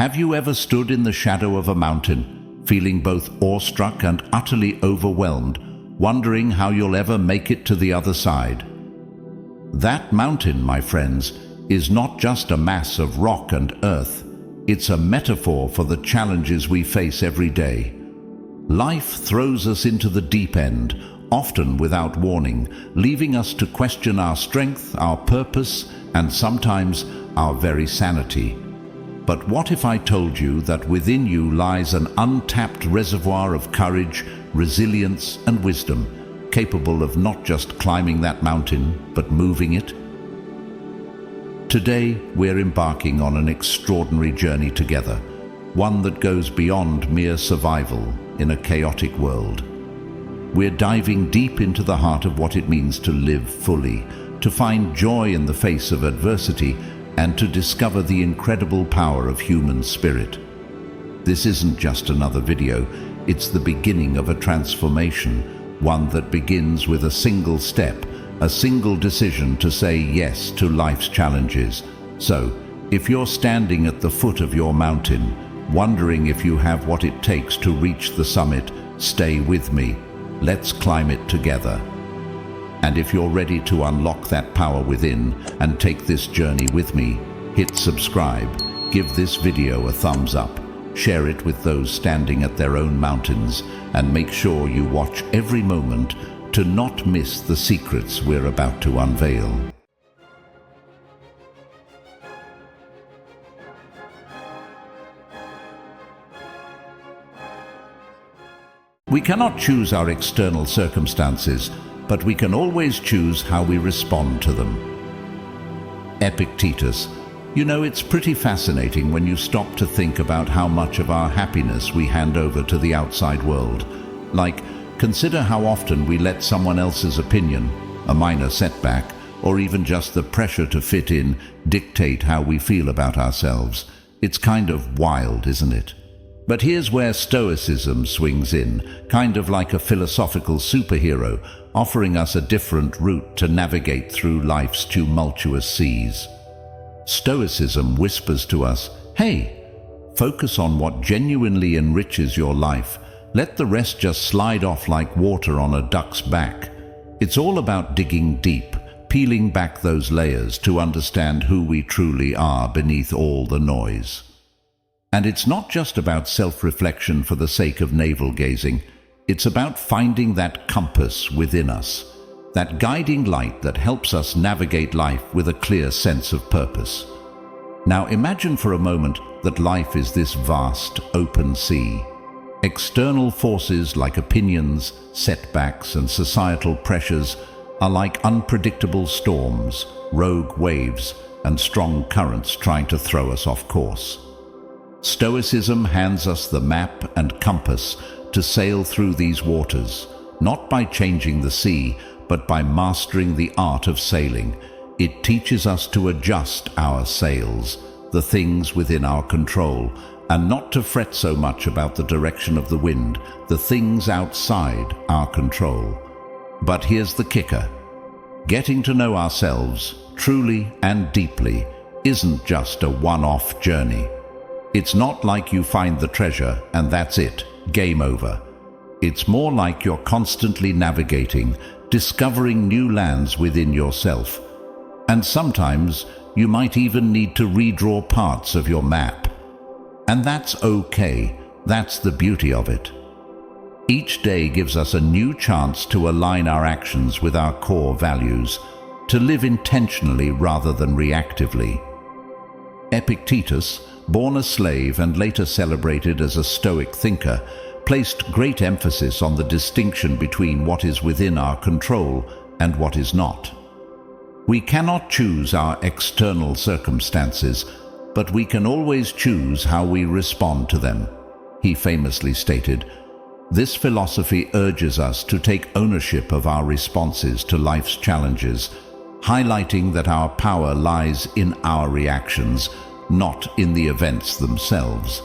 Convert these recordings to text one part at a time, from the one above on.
Have you ever stood in the shadow of a mountain, feeling both awestruck and utterly overwhelmed, wondering how you'll ever make it to the other side? That mountain, my friends, is not just a mass of rock and earth. It's a metaphor for the challenges we face every day. Life throws us into the deep end, often without warning, leaving us to question our strength, our purpose, and sometimes our very sanity. But what if I told you that within you lies an untapped reservoir of courage, resilience, and wisdom, capable of not just climbing that mountain, but moving it? Today, we're embarking on an extraordinary journey together, one that goes beyond mere survival in a chaotic world. We're diving deep into the heart of what it means to live fully, to find joy in the face of adversity, and to discover the incredible power of human spirit. This isn't just another video, it's the beginning of a transformation, one that begins with a single step, a single decision to say yes to life's challenges. So, if you're standing at the foot of your mountain, wondering if you have what it takes to reach the summit, stay with me. Let's climb it together. And if you're ready to unlock that power within and take this journey with me, hit subscribe, give this video a thumbs up, share it with those standing at their own mountains, and make sure you watch every moment to not miss the secrets we're about to unveil. We cannot choose our external circumstances, but we can always choose how we respond to them. Epictetus. You know, it's pretty fascinating when you stop to think about how much of our happiness we hand over to the outside world. Like, consider how often we let someone else's opinion, a minor setback, or even just the pressure to fit in, dictate how we feel about ourselves. It's kind of wild, isn't it? But here's where Stoicism swings in, kind of like a philosophical superhero, offering us a different route to navigate through life's tumultuous seas. Stoicism whispers to us, hey, focus on what genuinely enriches your life. Let the rest just slide off like water on a duck's back. It's all about digging deep, peeling back those layers to understand who we truly are beneath all the noise. And it's not just about self-reflection for the sake of navel-gazing. It's about finding that compass within us, that guiding light that helps us navigate life with a clear sense of purpose. Now imagine for a moment that life is this vast, open sea. External forces like opinions, setbacks, and societal pressures are like unpredictable storms, rogue waves, and strong currents trying to throw us off course. Stoicism hands us the map and compass to sail through these waters, not by changing the sea, but by mastering the art of sailing. It teaches us to adjust our sails, the things within our control, and not to fret so much about the direction of the wind, the things outside our control. But here's the kicker. Getting to know ourselves, truly and deeply, isn't just a one-off journey. It's not like you find the treasure and that's it, game over. It's more like you're constantly navigating, discovering new lands within yourself. And sometimes you might even need to redraw parts of your map. And that's okay. That's the beauty of it. Each day gives us a new chance to align our actions with our core values, to live intentionally rather than reactively. Epictetus, born a slave and later celebrated as a Stoic thinker, placed great emphasis on the distinction between what is within our control and what is not. We cannot choose our external circumstances, but we can always choose how we respond to them, he famously stated. This philosophy urges us to take ownership of our responses to life's challenges, highlighting that our power lies in our reactions, not in the events themselves.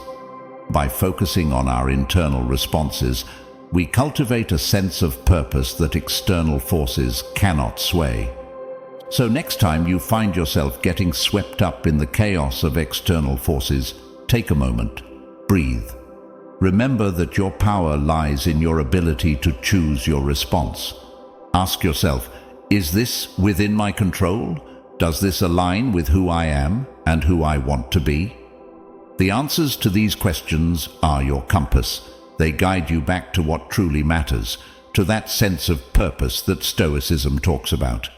By focusing on our internal responses, we cultivate a sense of purpose that external forces cannot sway. So next time you find yourself getting swept up in the chaos of external forces, take a moment, breathe. Remember that your power lies in your ability to choose your response. Ask yourself, is this within my control? Does this align with who I am and who I want to be? The answers to these questions are your compass. They guide you back to what truly matters, to that sense of purpose that Stoicism talks about.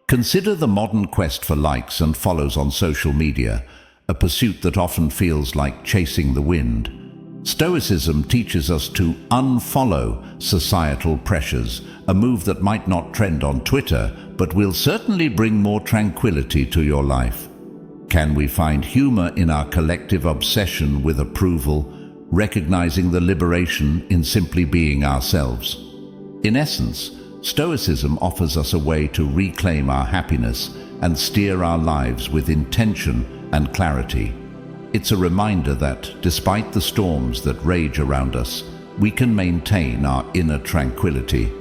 Consider the modern quest for likes and follows on social media, a pursuit that often feels like chasing the wind. Stoicism teaches us to unfollow societal pressures, a move that might not trend on Twitter, but will certainly bring more tranquility to your life. Can we find humor in our collective obsession with approval, recognizing the liberation in simply being ourselves? In essence, Stoicism offers us a way to reclaim our happiness and steer our lives with intention and clarity. It's a reminder that, despite the storms that rage around us, we can maintain our inner tranquility.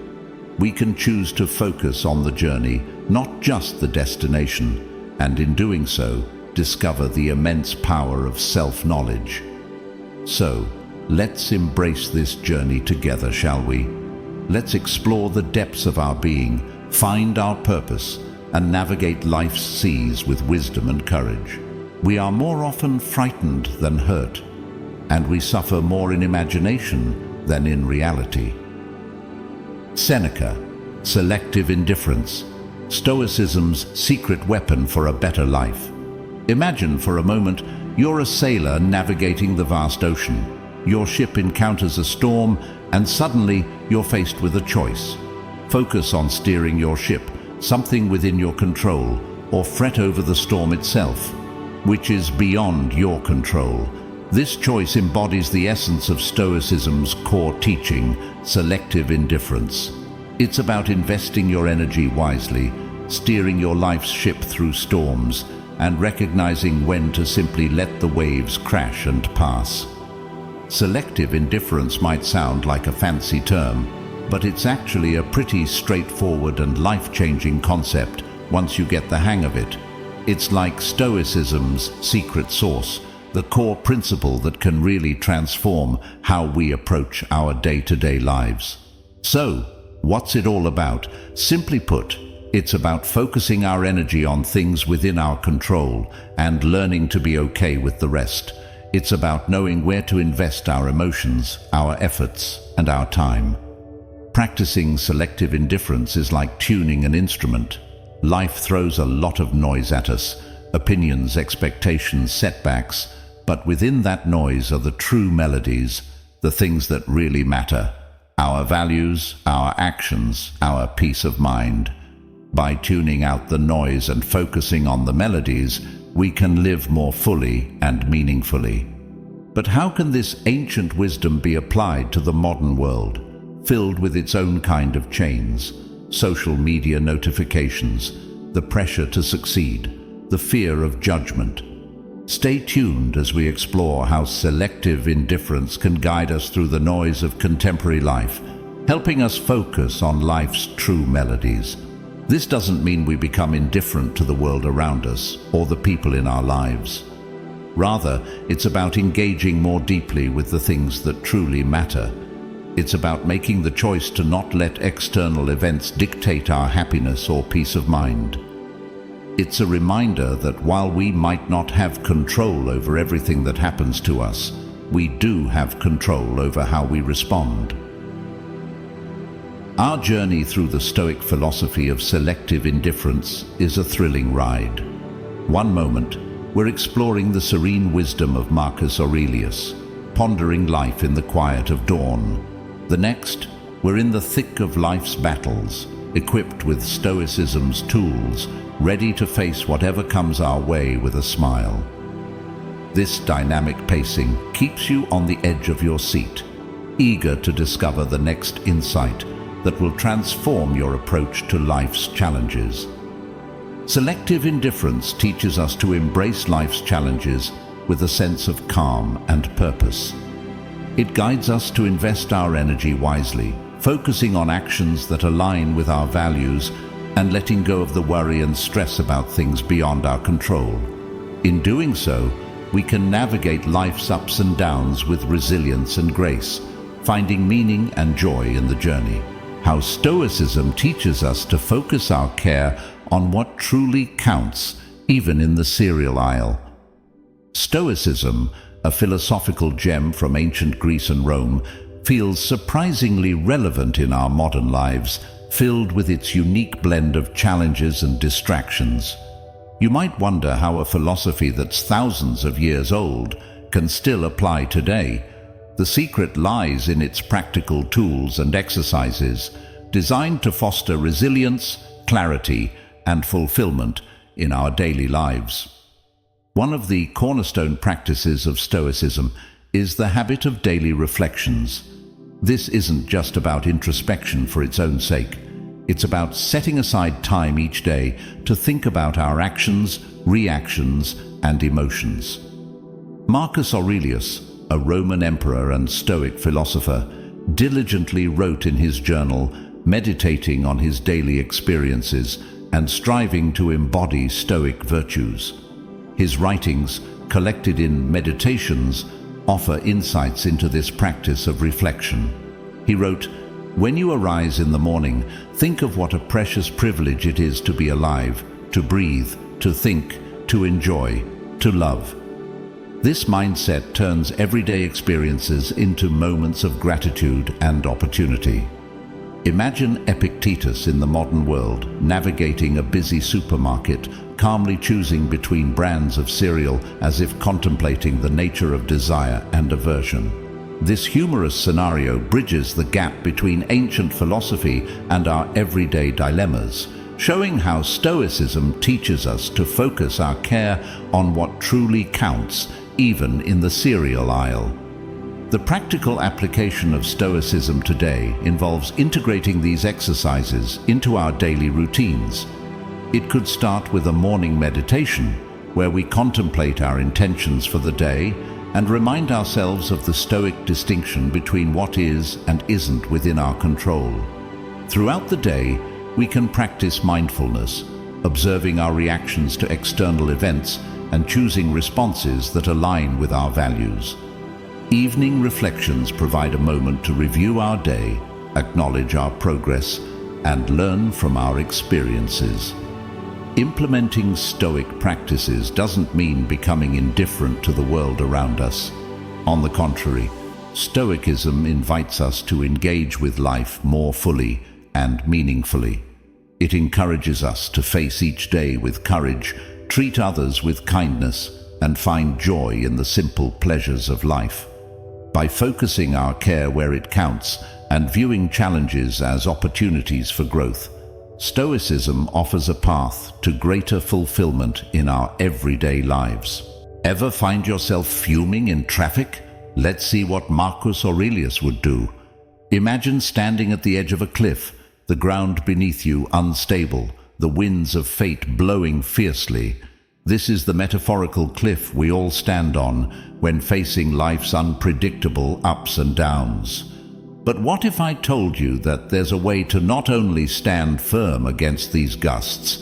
We can choose to focus on the journey, not just the destination, and in doing so, discover the immense power of self-knowledge. So, let's embrace this journey together, shall we? Let's explore the depths of our being, find our purpose, and navigate life's seas with wisdom and courage. We are more often frightened than hurt, and we suffer more in imagination than in reality. Seneca, Selective Indifference, Stoicism's secret weapon for a better life. Imagine for a moment you're a sailor navigating the vast ocean. Your ship encounters a storm, and suddenly you're faced with a choice. Focus on steering your ship, something within your control, or fret over the storm itself, which is beyond your control. This choice embodies the essence of Stoicism's core teaching, selective indifference. It's about investing your energy wisely, steering your life's ship through storms, and recognizing when to simply let the waves crash and pass. Selective indifference might sound like a fancy term, but it's actually a pretty straightforward and life-changing concept once you get the hang of it. It's like Stoicism's secret sauce, the core principle that can really transform how we approach our day-to-day lives. So, what's it all about? Simply put, it's about focusing our energy on things within our control and learning to be okay with the rest. It's about knowing where to invest our emotions, our efforts, and our time. Practicing selective indifference is like tuning an instrument. Life throws a lot of noise at us, opinions, expectations, setbacks, but within that noise are the true melodies, the things that really matter, our values, our actions, our peace of mind. By tuning out the noise and focusing on the melodies, we can live more fully and meaningfully. But how can this ancient wisdom be applied to the modern world, filled with its own kind of chains? Social media notifications, the pressure to succeed, the fear of judgment. Stay tuned as we explore how selective indifference can guide us through the noise of contemporary life, helping us focus on life's true melodies. This doesn't mean we become indifferent to the world around us or the people in our lives. Rather, it's about engaging more deeply with the things that truly matter. It's about making the choice to not let external events dictate our happiness or peace of mind. It's a reminder that while we might not have control over everything that happens to us, we do have control over how we respond. Our journey through the Stoic philosophy of selective indifference is a thrilling ride. One moment, we're exploring the serene wisdom of Marcus Aurelius, pondering life in the quiet of dawn. The next, we're in the thick of life's battles, equipped with Stoicism's tools, ready to face whatever comes our way with a smile. This dynamic pacing keeps you on the edge of your seat, eager to discover the next insight that will transform your approach to life's challenges. Selective indifference teaches us to embrace life's challenges with a sense of calm and purpose. It guides us to invest our energy wisely, focusing on actions that align with our values and letting go of the worry and stress about things beyond our control. In doing so, we can navigate life's ups and downs with resilience and grace, finding meaning and joy in the journey. How Stoicism teaches us to focus our care on what truly counts, even in the cereal aisle. Stoicism, a philosophical gem from ancient Greece and Rome, feels surprisingly relevant in our modern lives, filled with its unique blend of challenges and distractions. You might wonder how a philosophy that's thousands of years old can still apply today. The secret lies in its practical tools and exercises, designed to foster resilience, clarity, and fulfillment in our daily lives. One of the cornerstone practices of Stoicism is the habit of daily reflections. This isn't just about introspection for its own sake. It's about setting aside time each day to think about our actions, reactions, and emotions. Marcus Aurelius, a Roman emperor and Stoic philosopher, diligently wrote in his journal, meditating on his daily experiences and striving to embody Stoic virtues. His writings, collected in Meditations, offer insights into this practice of reflection. He wrote, "When you arise in the morning, think of what a precious privilege it is to be alive, to breathe, to think, to enjoy, to love." This mindset turns everyday experiences into moments of gratitude and opportunity. Imagine Epictetus in the modern world, navigating a busy supermarket, calmly choosing between brands of cereal as if contemplating the nature of desire and aversion. This humorous scenario bridges the gap between ancient philosophy and our everyday dilemmas, showing how Stoicism teaches us to focus our care on what truly counts, even in the cereal aisle. The practical application of Stoicism today involves integrating these exercises into our daily routines. It could start with a morning meditation, where we contemplate our intentions for the day and remind ourselves of the Stoic distinction between what is and isn't within our control. Throughout the day, we can practice mindfulness, observing our reactions to external events and choosing responses that align with our values. Evening reflections provide a moment to review our day, acknowledge our progress, and learn from our experiences. Implementing Stoic practices doesn't mean becoming indifferent to the world around us. On the contrary, Stoicism invites us to engage with life more fully and meaningfully. It encourages us to face each day with courage, treat others with kindness, and find joy in the simple pleasures of life. By focusing our care where it counts and viewing challenges as opportunities for growth, Stoicism offers a path to greater fulfillment in our everyday lives. Ever find yourself fuming in traffic? Let's see what Marcus Aurelius would do. Imagine standing at the edge of a cliff, the ground beneath you unstable, the winds of fate blowing fiercely. This is the metaphorical cliff we all stand on when facing life's unpredictable ups and downs. But what if I told you that there's a way to not only stand firm against these gusts,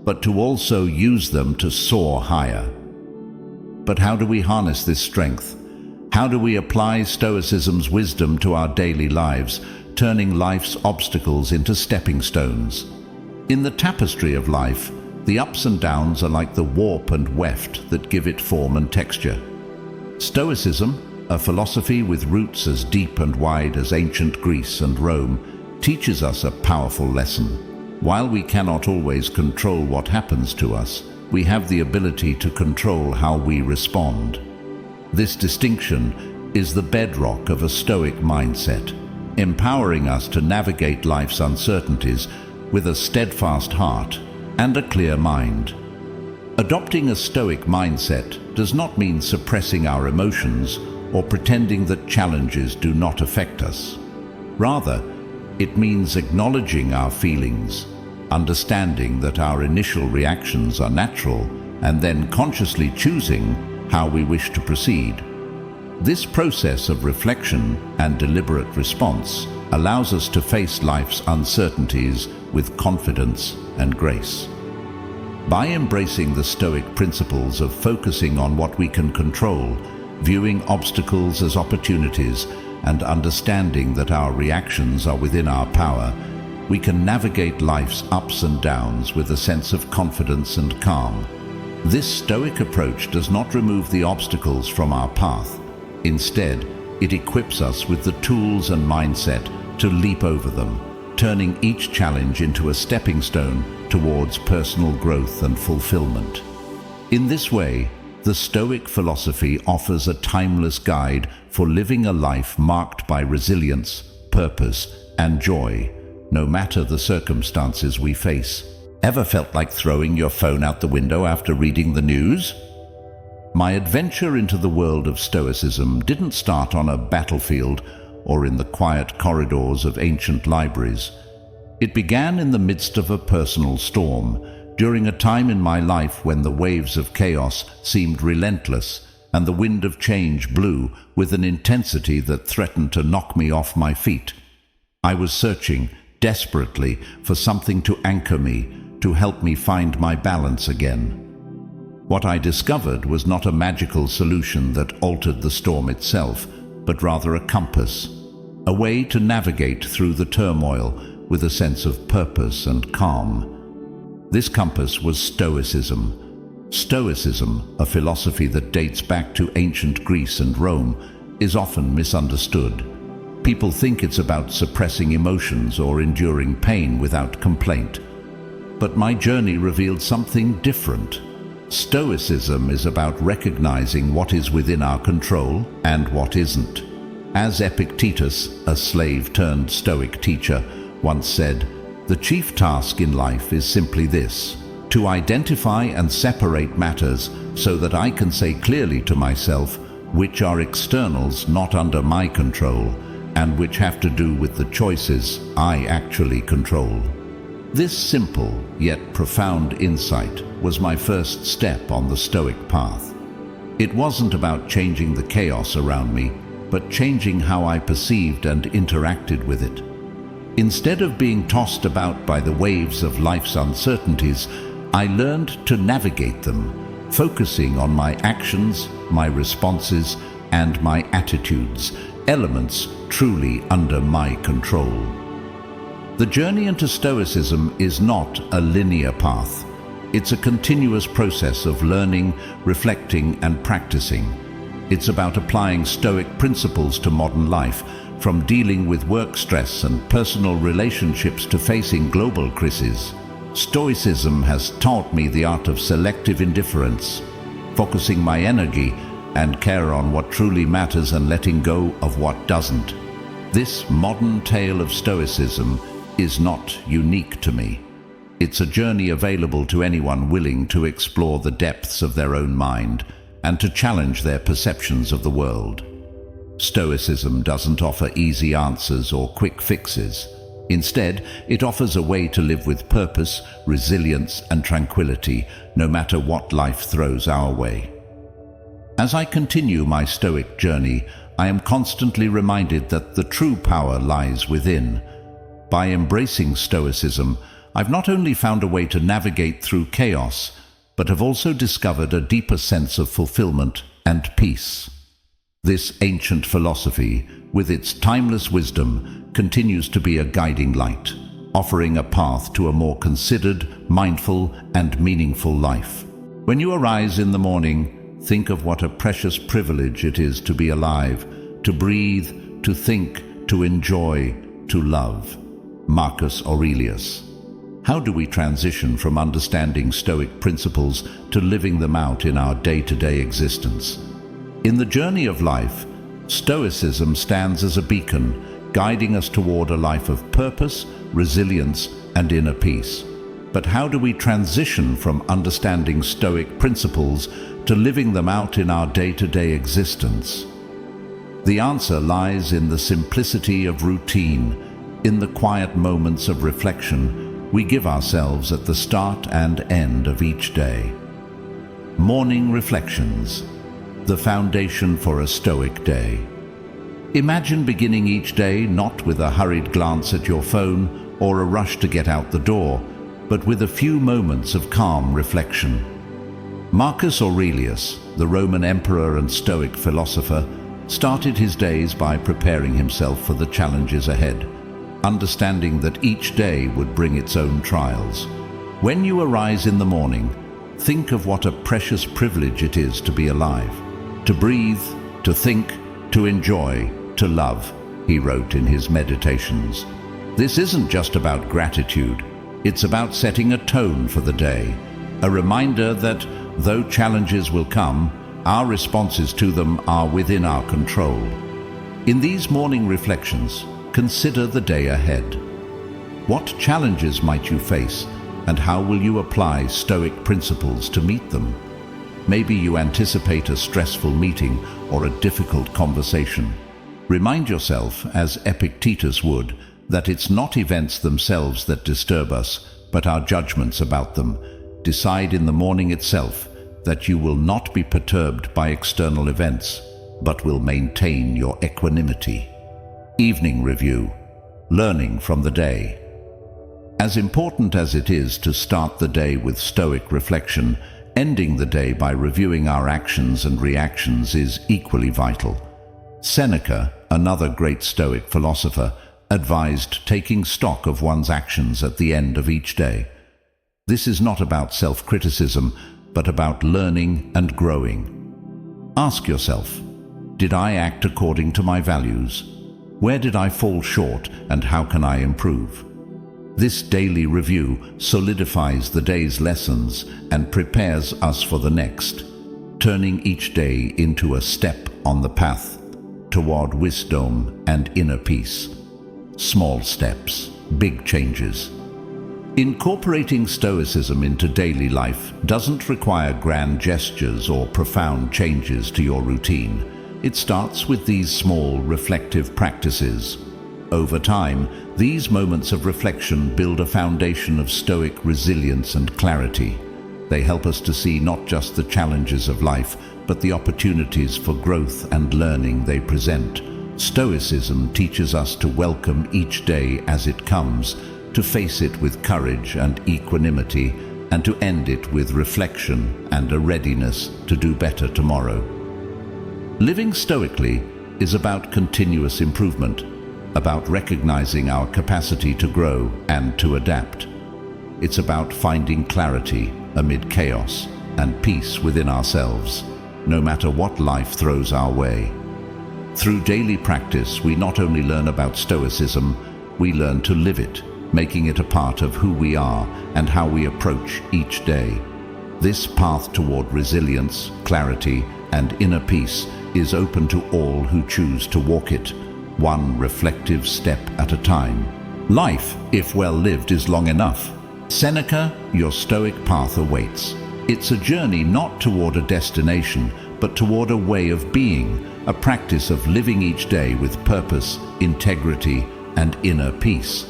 but to also use them to soar higher? But how do we harness this strength? How do we apply Stoicism's wisdom to our daily lives, turning life's obstacles into stepping stones? In the tapestry of life, the ups and downs are like the warp and weft that give it form and texture. Stoicism, a philosophy with roots as deep and wide as ancient Greece and Rome, teaches us a powerful lesson. While we cannot always control what happens to us, we have the ability to control how we respond. This distinction is the bedrock of a Stoic mindset, empowering us to navigate life's uncertainties with a steadfast heart and a clear mind. Adopting a Stoic mindset does not mean suppressing our emotions or pretending that challenges do not affect us. Rather, it means acknowledging our feelings, understanding that our initial reactions are natural, and then consciously choosing how we wish to proceed. This process of reflection and deliberate response allows us to face life's uncertainties with confidence and grace. By embracing the Stoic principles of focusing on what we can control, viewing obstacles as opportunities, and understanding that our reactions are within our power, we can navigate life's ups and downs with a sense of confidence and calm. This Stoic approach does not remove the obstacles from our path. Instead, it equips us with the tools and mindset to leap over them, turning each challenge into a stepping stone towards personal growth and fulfillment. In this way, the Stoic philosophy offers a timeless guide for living a life marked by resilience, purpose, and joy, no matter the circumstances we face. Ever felt like throwing your phone out the window after reading the news? My adventure into the world of Stoicism didn't start on a battlefield or in the quiet corridors of ancient libraries. It began in the midst of a personal storm, during a time in my life when the waves of chaos seemed relentless and the wind of change blew with an intensity that threatened to knock me off my feet. I was searching desperately for something to anchor me, to help me find my balance again. What I discovered was not a magical solution that altered the storm itself, but rather a compass, a way to navigate through the turmoil with a sense of purpose and calm. This compass was Stoicism. Stoicism, a philosophy that dates back to ancient Greece and Rome, is often misunderstood. People think it's about suppressing emotions or enduring pain without complaint. But my journey revealed something different. Stoicism is about recognizing what is within our control and what isn't. As Epictetus, a slave-turned-Stoic teacher, once said, "The chief task in life is simply this, to identify and separate matters so that I can say clearly to myself which are externals not under my control and which have to do with the choices I actually control." This simple yet profound insight was my first step on the Stoic path. It wasn't about changing the chaos around me, but changing how I perceived and interacted with it. Instead of being tossed about by the waves of life's uncertainties, I learned to navigate them, focusing on my actions, my responses, and my attitudes, elements truly under my control. The journey into Stoicism is not a linear path. It's a continuous process of learning, reflecting, and practicing. It's about applying Stoic principles to modern life, from dealing with work stress and personal relationships to facing global crises. Stoicism has taught me the art of selective indifference, focusing my energy and care on what truly matters and letting go of what doesn't. This modern tale of Stoicism is not unique to me. It's a journey available to anyone willing to explore the depths of their own mind and to challenge their perceptions of the world. Stoicism doesn't offer easy answers or quick fixes. Instead, it offers a way to live with purpose, resilience, and tranquility, no matter what life throws our way. As I continue my Stoic journey, I am constantly reminded that the true power lies within. By embracing Stoicism, I've not only found a way to navigate through chaos, but have also discovered a deeper sense of fulfillment and peace. This ancient philosophy, with its timeless wisdom, continues to be a guiding light, offering a path to a more considered, mindful, and meaningful life. When you arise in the morning, think of what a precious privilege it is to be alive, to breathe, to think, to enjoy, to love. Marcus Aurelius. How do we transition from understanding Stoic principles to living them out in our day-to-day existence? In the journey of life, Stoicism stands as a beacon, guiding us toward a life of purpose, resilience, and inner peace. But how do we transition from understanding Stoic principles to living them out in our day-to-day existence? The answer lies in the simplicity of routine, in the quiet moments of reflection we give ourselves at the start and end of each day. Morning reflections, the foundation for a Stoic day. Imagine beginning each day not with a hurried glance at your phone or a rush to get out the door, but with a few moments of calm reflection. Marcus Aurelius, the Roman emperor and Stoic philosopher, started his days by preparing himself for the challenges ahead, understanding that each day would bring its own trials. When you arise in the morning, think of what a precious privilege it is to be alive, to breathe, to think, to enjoy, to love, he wrote in his meditations. This isn't just about gratitude, it's about setting a tone for the day, a reminder that, though challenges will come, our responses to them are within our control. In these morning reflections, consider the day ahead. What challenges might you face, and how will you apply Stoic principles to meet them? Maybe you anticipate a stressful meeting or a difficult conversation. Remind yourself, as Epictetus would, that it's not events themselves that disturb us, but our judgments about them. Decide in the morning itself that you will not be perturbed by external events, but will maintain your equanimity. Evening review. Learning from the day. As important as it is to start the day with Stoic reflection, ending the day by reviewing our actions and reactions is equally vital. Seneca, another great Stoic philosopher, advised taking stock of one's actions at the end of each day. This is not about self-criticism, but about learning and growing. Ask yourself, did I act according to my values? Where did I fall short, and how can I improve? This daily review solidifies the day's lessons and prepares us for the next, turning each day into a step on the path toward wisdom and inner peace. Small steps, big changes. Incorporating Stoicism into daily life doesn't require grand gestures or profound changes to your routine. It starts with these small, reflective practices. Over time, these moments of reflection build a foundation of Stoic resilience and clarity. They help us to see not just the challenges of life, but the opportunities for growth and learning they present. Stoicism teaches us to welcome each day as it comes, to face it with courage and equanimity, and to end it with reflection and a readiness to do better tomorrow. Living stoically is about continuous improvement, about recognizing our capacity to grow and to adapt. It's about finding clarity amid chaos and peace within ourselves, no matter what life throws our way. Through daily practice, we not only learn about Stoicism, we learn to live it, making it a part of who we are and how we approach each day. This path toward resilience, clarity, and inner peace is open to all who choose to walk it, one reflective step at a time. Life, if well lived, is long enough. Seneca, your Stoic path awaits. It's a journey not toward a destination, but toward a way of being, a practice of living each day with purpose, integrity, and inner peace.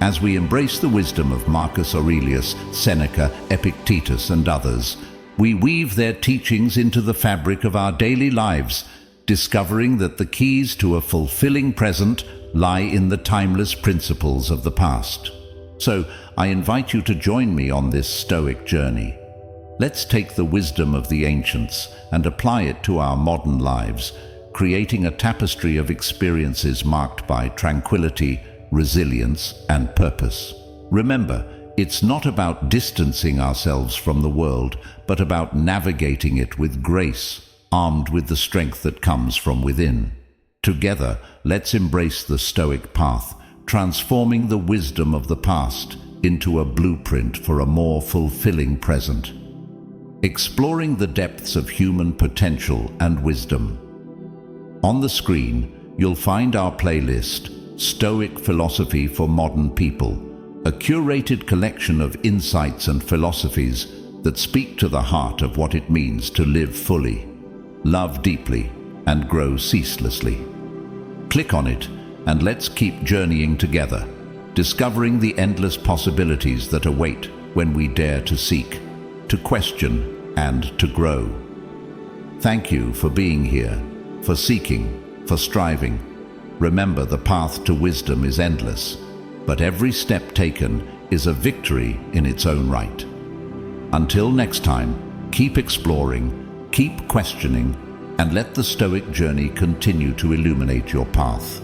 As we embrace the wisdom of Marcus Aurelius, Seneca, Epictetus, and others, we weave their teachings into the fabric of our daily lives, discovering that the keys to a fulfilling present lie in the timeless principles of the past. So, I invite you to join me on this Stoic journey. Let's take the wisdom of the ancients and apply it to our modern lives, creating a tapestry of experiences marked by tranquility, resilience, and purpose. Remember, it's not about distancing ourselves from the world, but about navigating it with grace, armed with the strength that comes from within. Together, let's embrace the Stoic path, transforming the wisdom of the past into a blueprint for a more fulfilling present. Exploring the depths of human potential and wisdom. On the screen, you'll find our playlist, Stoic Philosophy for Modern People, a curated collection of insights and philosophies that speak to the heart of what it means to live fully, love deeply, and grow ceaselessly. Click on it, and let's keep journeying together, discovering the endless possibilities that await when we dare to seek, to question, and to grow. Thank you for being here, for seeking, for striving. Remember, the path to wisdom is endless, but every step taken is a victory in its own right. Until next time, keep exploring, keep questioning, and let the Stoic journey continue to illuminate your path.